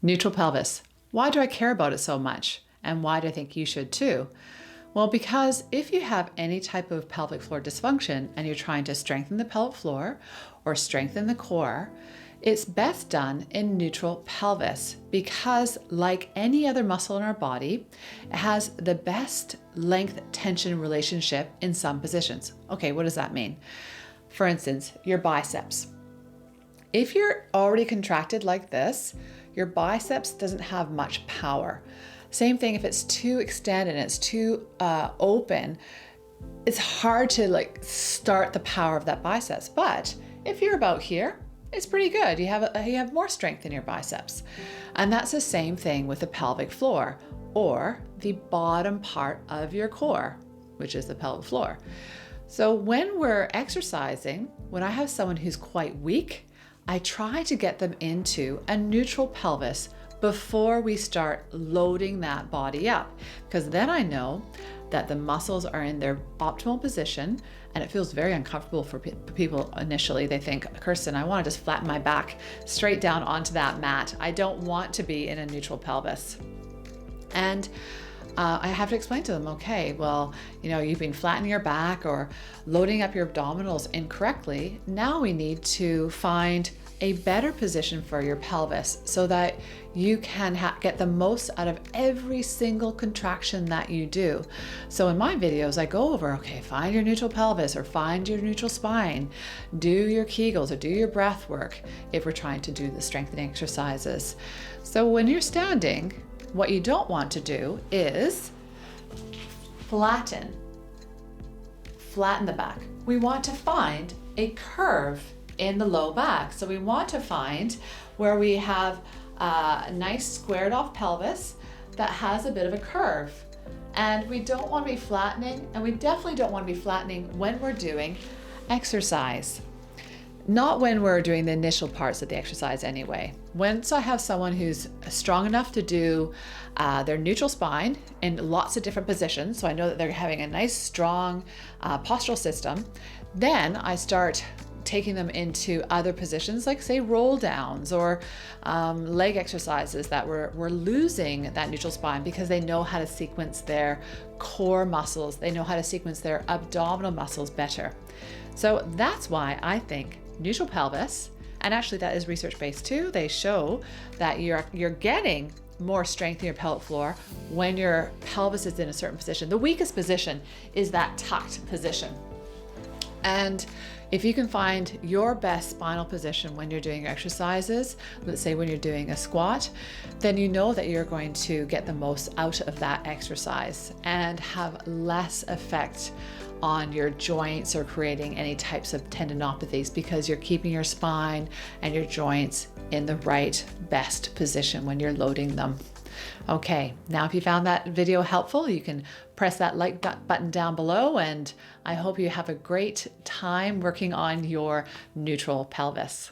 Neutral pelvis. Why do I care about it so much? And why do I think you should too? Well, because if you have any type of pelvic floor dysfunction and you're trying to strengthen the pelvic floor or strengthen the core, it's best done in neutral pelvis because, like any other muscle in our body, it has the best length tension relationship in some positions. Okay, what does that mean? For instance, your biceps. If you're already contracted like this, your biceps doesn't have much power. Same thing if it's too extended and it's too open, it's hard to start the power of that biceps. But if you're about here, it's pretty good. You have more strength in your biceps. And that's the same thing with the pelvic floor or the bottom part of your core, which is the pelvic floor. So when we're exercising, when I have someone who's quite weak, I try to get them into a neutral pelvis before we start loading that body up, because then I know that the muscles are in their optimal position, and it feels very uncomfortable for people initially. They think, Kirsten, I want to just flatten my back straight down onto that mat. I don't want to be in a neutral pelvis. And I have to explain to them, okay, well, you've been flattening your back or loading up your abdominals incorrectly. Now we need to find a better position for your pelvis so that you can get the most out of every single contraction that you do. So in my videos, I go over, okay, find your neutral pelvis or find your neutral spine, do your Kegels or do your breath work if we're trying to do the strengthening exercises. So when you're standing, what you don't want to do is flatten the back. We want to find a curve in the low back. So we want to find where we have a nice squared off pelvis that has a bit of a curve. And we don't want to be flattening, and we definitely don't want to be flattening when we're doing exercise. Not when we're doing the initial parts of the exercise anyway. Once I have someone who's strong enough to do their neutral spine in lots of different positions, so I know that they're having a nice strong postural system, then I start taking them into other positions like say roll downs or leg exercises that we're losing that neutral spine because they know how to sequence their core muscles. They know how to sequence their abdominal muscles better. So that's why I think neutral pelvis, and actually that is research-based too, they show that you're getting more strength in your pelvic floor when your pelvis is in a certain position. The weakest position is that tucked position. And if you can find your best spinal position when you're doing your exercises, let's say when you're doing a squat, then you know that you're going to get the most out of that exercise and have less effect on your joints or creating any types of tendinopathies because you're keeping your spine and your joints in the right best position when you're loading them. Okay, now if you found that video helpful, you can press that like button down below, and I hope you have a great time working on your neutral pelvis.